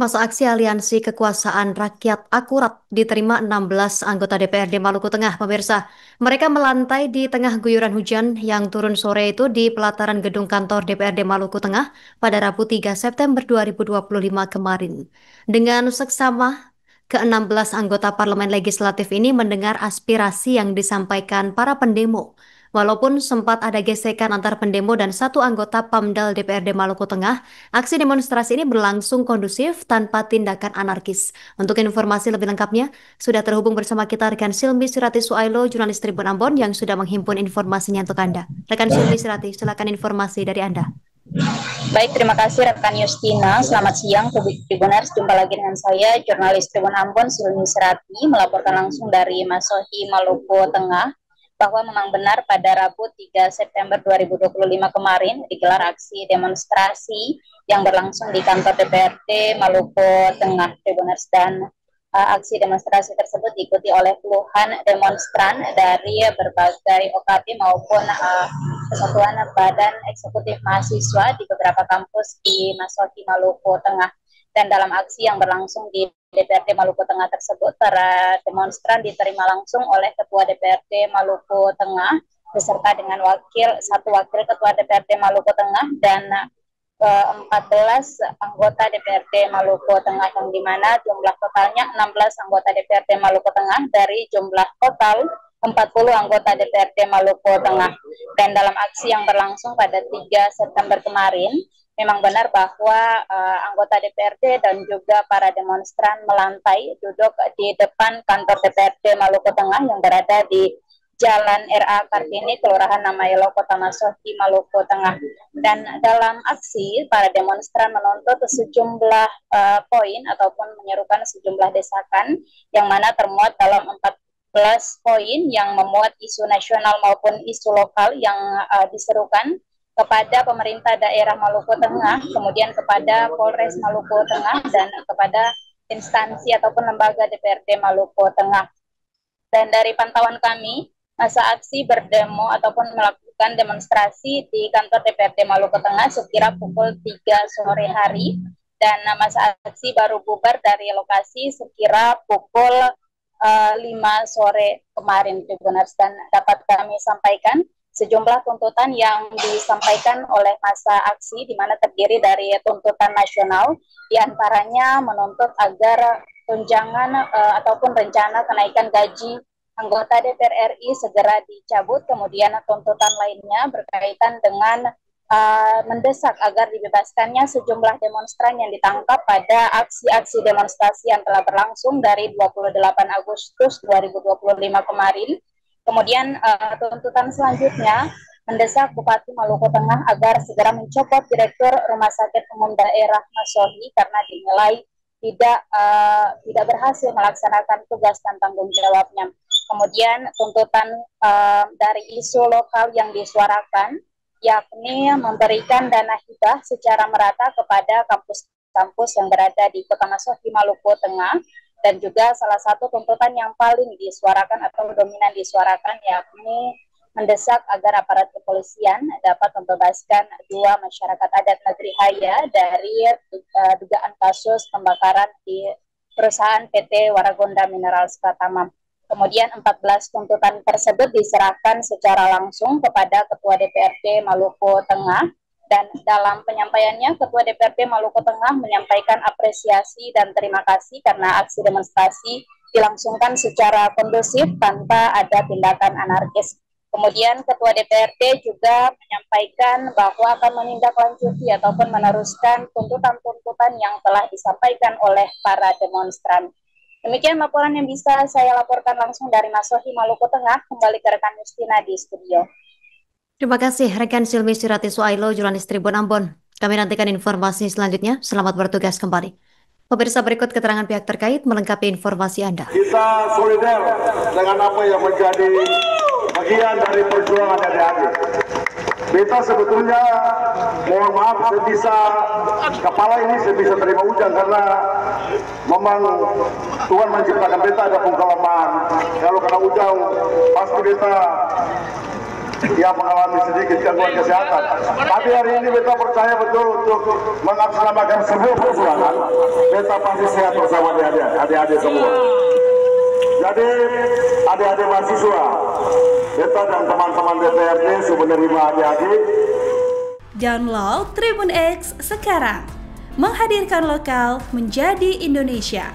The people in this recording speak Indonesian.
Masa aksi Aliansi Kekuasaan Rakyat Akurat diterima 16 anggota DPRD Maluku Tengah, pemirsa. Mereka melantai di tengah guyuran hujan yang turun sore itu di pelataran gedung kantor DPRD Maluku Tengah pada Rabu 3 September 2025 kemarin. Dengan seksama, ke-16 anggota Parlemen Legislatif ini mendengar aspirasi yang disampaikan para pendemo. Walaupun sempat ada gesekan antar pendemo dan satu anggota PAMDAL DPRD Maluku Tengah, aksi demonstrasi ini berlangsung kondusif tanpa tindakan anarkis. Untuk informasi lebih lengkapnya, sudah terhubung bersama kita rekan Silmi Sirati Suailo, jurnalis Tribun Ambon yang sudah menghimpun informasinya untuk Anda. Rekan Silmi Sirati, silakan informasi dari Anda. Baik, terima kasih rekan Yustina. Selamat siang, Tribuners. Jumpa lagi dengan saya, jurnalis Tribun Ambon, Silmi Sirati, melaporkan langsung dari Masohi, Maluku Tengah, bahwa memang benar pada Rabu 3 September 2025 kemarin digelar aksi demonstrasi yang berlangsung di kantor DPRD Maluku Tengah, Tribuners, dan aksi demonstrasi tersebut diikuti oleh puluhan demonstran dari berbagai OKP maupun kesatuan badan eksekutif mahasiswa di beberapa kampus di Masohi, Maluku Tengah. Dan dalam aksi yang berlangsung di DPRD Maluku Tengah tersebut, para demonstran diterima langsung oleh Ketua DPRD Maluku Tengah beserta dengan satu wakil Ketua DPRD Maluku Tengah dan 14 anggota DPRD Maluku Tengah, yang dimana jumlah totalnya 16 anggota DPRD Maluku Tengah dari jumlah total 40 anggota DPRD Maluku Tengah. Dan dalam aksi yang berlangsung pada 3 September kemarin, memang benar bahwa anggota DPRD dan juga para demonstran melantai duduk di depan kantor DPRD Maluku Tengah yang berada di Jalan RA Kartini, Kelurahan Namayelo, Kota Masohi, Maluku Tengah. Dan dalam aksi, para demonstran menuntut sejumlah poin ataupun menyerukan sejumlah desakan yang mana termuat dalam 14 poin yang memuat isu nasional maupun isu lokal yang diserukan kepada pemerintah daerah Maluku Tengah, kemudian kepada Polres Maluku Tengah, dan kepada instansi ataupun lembaga DPRD Maluku Tengah. Dan dari pantauan kami, masa aksi berdemo ataupun melakukan demonstrasi di kantor DPRD Maluku Tengah sekira pukul 3 sore hari, dan masa aksi baru bubar dari lokasi sekira pukul 5 sore kemarin, Tribuners. Dan dapat kami sampaikan sejumlah tuntutan yang disampaikan oleh masa aksi, di mana terdiri dari tuntutan nasional, diantaranya menuntut agar tunjangan ataupun rencana kenaikan gaji anggota DPR RI segera dicabut. Kemudian tuntutan lainnya berkaitan dengan mendesak agar dibebaskannya sejumlah demonstran yang ditangkap pada aksi-aksi demonstrasi yang telah berlangsung dari 28 Agustus 2025 kemarin. Kemudian tuntutan selanjutnya mendesak Bupati Maluku Tengah agar segera mencopot Direktur Rumah Sakit Umum Daerah Masohi karena dinilai tidak berhasil melaksanakan tugas dan tanggung jawabnya. Kemudian tuntutan dari isu lokal yang disuarakan, yakni memberikan dana hibah secara merata kepada kampus-kampus yang berada di Kota Masohi, Maluku Tengah. Dan juga salah satu tuntutan yang paling disuarakan atau dominan disuarakan, yakni mendesak agar aparat kepolisian dapat membebaskan 2 masyarakat adat negeri Haya dari dugaan kasus pembakaran di perusahaan PT Waragonda Minerals Pratama. Kemudian 14 tuntutan tersebut diserahkan secara langsung kepada Ketua DPRD Maluku Tengah. Dan dalam penyampaiannya, Ketua DPRD Maluku Tengah menyampaikan apresiasi dan terima kasih karena aksi demonstrasi dilangsungkan secara kondusif tanpa ada tindakan anarkis. Kemudian Ketua DPRD juga menyampaikan bahwa akan menindaklanjuti ataupun meneruskan tuntutan-tuntutan yang telah disampaikan oleh para demonstran. Demikian laporan yang bisa saya laporkan langsung dari Masohi, Maluku Tengah. Kembali ke rekan Yustina di studio. Terima kasih rekan Silmi Sirati Suailo, jurnalis Tribun Ambon. Kami nantikan informasi selanjutnya. Selamat bertugas kembali. Pemirsa, berikut keterangan pihak terkait melengkapi informasi Anda. Kita solidar dengan apa yang menjadi bagian dari perjuangan adik-adik. Kita sebetulnya, mohon maaf, kepala ini saya bisa terima hujan karena memang Tuhan menciptakan beta ada pun kelemahan. Kalau kena hujan, pasti beta mengalami sedikit gangguan kesehatan. Tapi hari ini beta percaya betul untuk mengatasnamakan sebuah perjuangan. beta pasti sehat bersama adik-adik semua. Jadi adik-adik mahasiswa, beta dan teman-teman DPRD sudah menerima adik-adik. Download Tribun X sekarang, menghadirkan lokal menjadi Indonesia.